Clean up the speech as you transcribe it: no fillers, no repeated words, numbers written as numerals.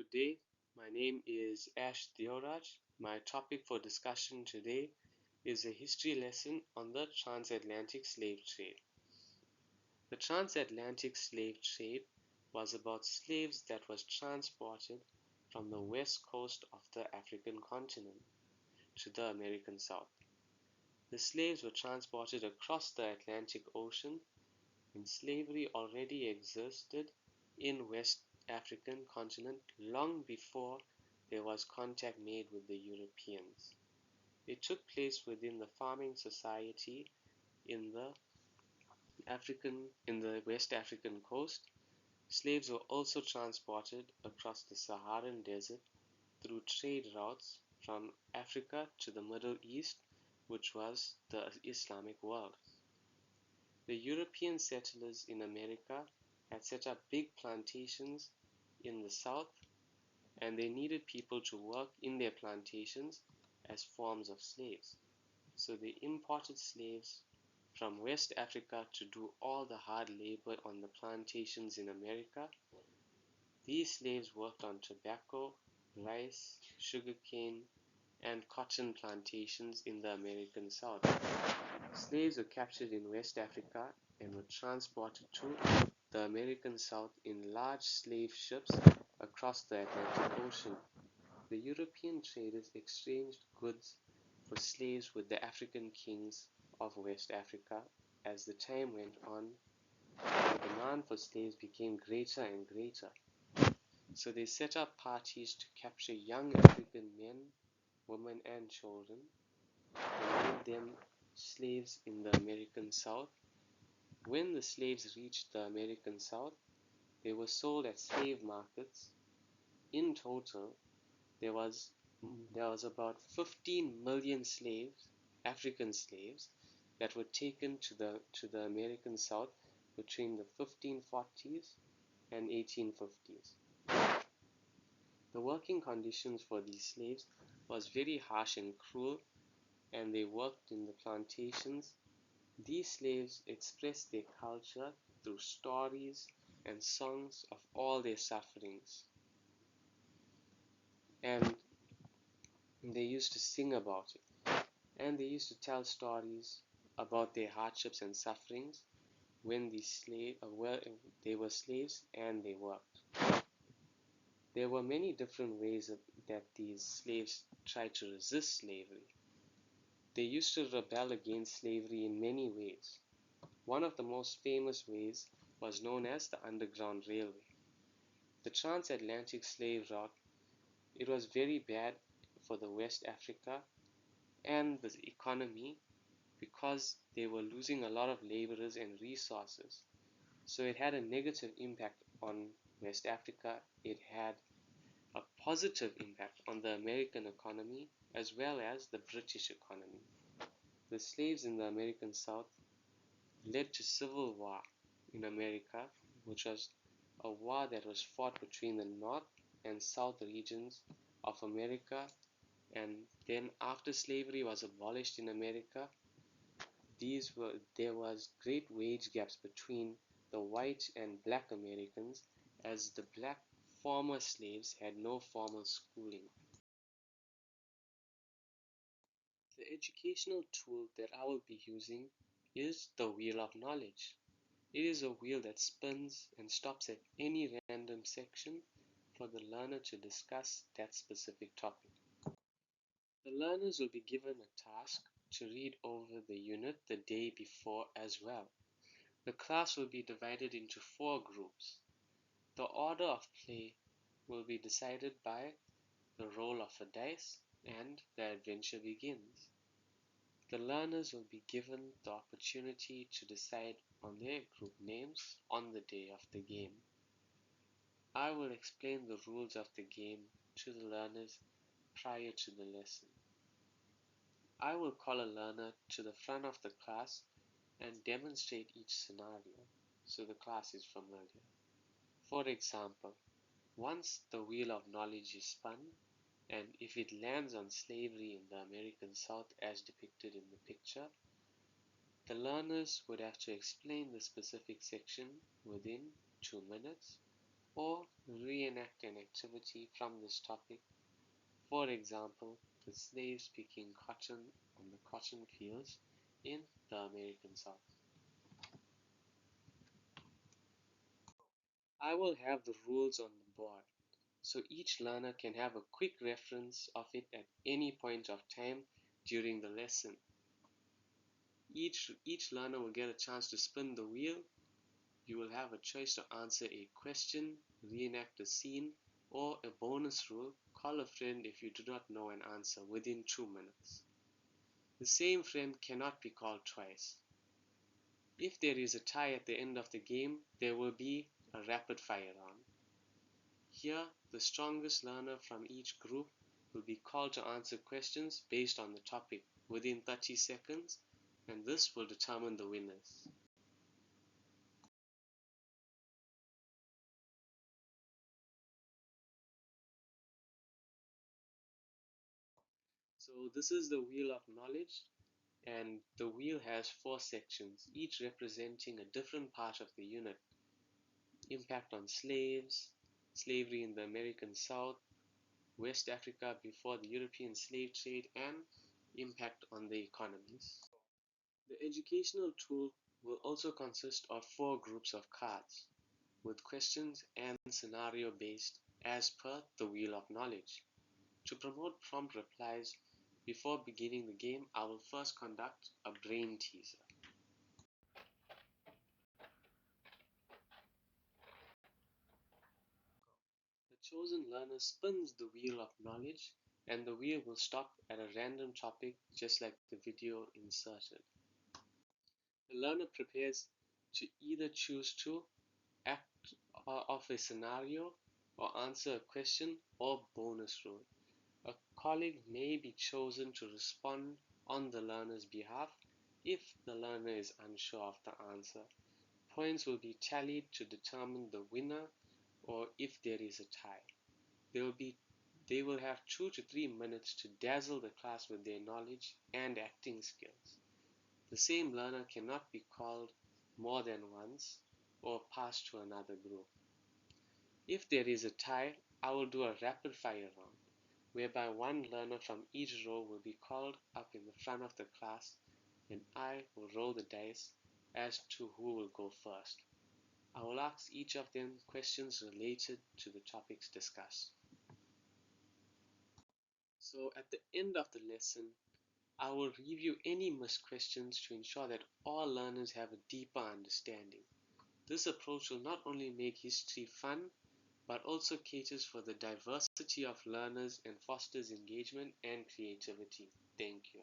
Good day. My name is Ash Deoraj. My topic for discussion today is a history lesson on the transatlantic slave trade. The transatlantic slave trade was about slaves that was transported from the west coast of the African continent to the American South. The slaves were transported across the Atlantic Ocean when slavery already existed in West African continent long before there was contact made with the Europeans. It took place within the farming society in the West African coast. Slaves were also transported across the Saharan desert through trade routes from Africa to the Middle East, which was the Islamic world. The European settlers in America had set up big plantations in the South, and they needed people to work in their plantations as forms of slaves. So they imported slaves from West Africa to do all the hard labor on the plantations in America. These slaves worked on tobacco, rice, sugarcane, and cotton plantations in the American South. Slaves were captured in West Africa and were transported to the American South in large slave ships across the Atlantic Ocean. The European traders exchanged goods for slaves with the African kings of West Africa. As the time went on, the demand for slaves became greater and greater. So they set up parties to capture young African men, women, and children. They made them slaves in the American South. When the slaves reached the American South, they were sold at slave markets. In total, there was about 15 million slaves, African slaves, that were taken to the American South between the 1540s and 1850s. The working conditions for these slaves was very harsh and cruel, and they worked in the plantations. These slaves expressed their culture through stories and songs of all their sufferings. And they used to sing about it. And they used to tell stories about their hardships and sufferings when they were slaves and they worked. There were many different ways that these slaves tried to resist slavery. They used to rebel against slavery in many ways. One of the most famous ways was known as the Underground Railway. The transatlantic slave route, it was very bad for the West Africa and the economy because they were losing a lot of laborers and resources. So it had a negative impact on West Africa. It had a positive impact on the American economy as well as the British economy. The slaves in the American South led to civil war in America, which was a war that was fought between the North and South regions of America. And then after slavery was abolished in America, there was great wage gaps between the white and black Americans, as the black former slaves had no formal schooling. The educational tool that I will be using is the Wheel of Knowledge. It is a wheel that spins and stops at any random section for the learner to discuss that specific topic. The learners will be given a task to read over the unit the day before as well. The class will be divided into 4 groups. The order of play will be decided by the roll of a dice and the adventure begins. The learners will be given the opportunity to decide on their group names on the day of the game. I will explain the rules of the game to the learners prior to the lesson. I will call a learner to the front of the class and demonstrate each scenario so the class is familiar. For example, once the Wheel of Knowledge is spun, and if it lands on slavery in the American South as depicted in the picture, the learners would have to explain the specific section within 2 minutes. or reenact an activity from this topic. For example, the slaves picking cotton on the cotton fields in the American South. I will have the rules on the board, so each learner can have a quick reference of it at any point of time during the lesson. Each learner will get a chance to spin the wheel. You will have a choice to answer a question, reenact a scene, or a bonus rule, call a friend if you do not know an answer within 2 minutes. The same friend cannot be called twice. If there is a tie at the end of the game, there will be a rapid fire round. Here, the strongest learner from each group will be called to answer questions based on the topic within 30 seconds, and this will determine the winners. So this is the wheel of knowledge, and the wheel has 4 sections, each representing a different part of the unit. Impact on slaves, slavery in the American South, West Africa before the European slave trade, and impact on the economies. The educational tool will also consist of 4 groups of cards, with questions and scenario based as per the wheel of knowledge. To promote prompt replies before beginning the game, I will first conduct a brain teaser. The chosen learner spins the wheel of knowledge, and the wheel will stop at a random topic just like the video inserted. The learner prepares to either choose to act off a scenario or answer a question or bonus rule. A colleague may be chosen to respond on the learner's behalf if the learner is unsure of the answer. Points will be tallied to determine the winner or if there is a tie. They will have 2 to 3 minutes to dazzle the class with their knowledge and acting skills. The same learner cannot be called more than once or passed to another group. If there is a tie, I will do a rapid fire round, whereby one learner from each row will be called up in the front of the class and I will roll the dice as to who will go first. I will ask each of them questions related to the topics discussed. So at the end of the lesson, I will review any missed questions to ensure that all learners have a deeper understanding. This approach will not only make history fun, but also caters for the diversity of learners and fosters engagement and creativity. Thank you.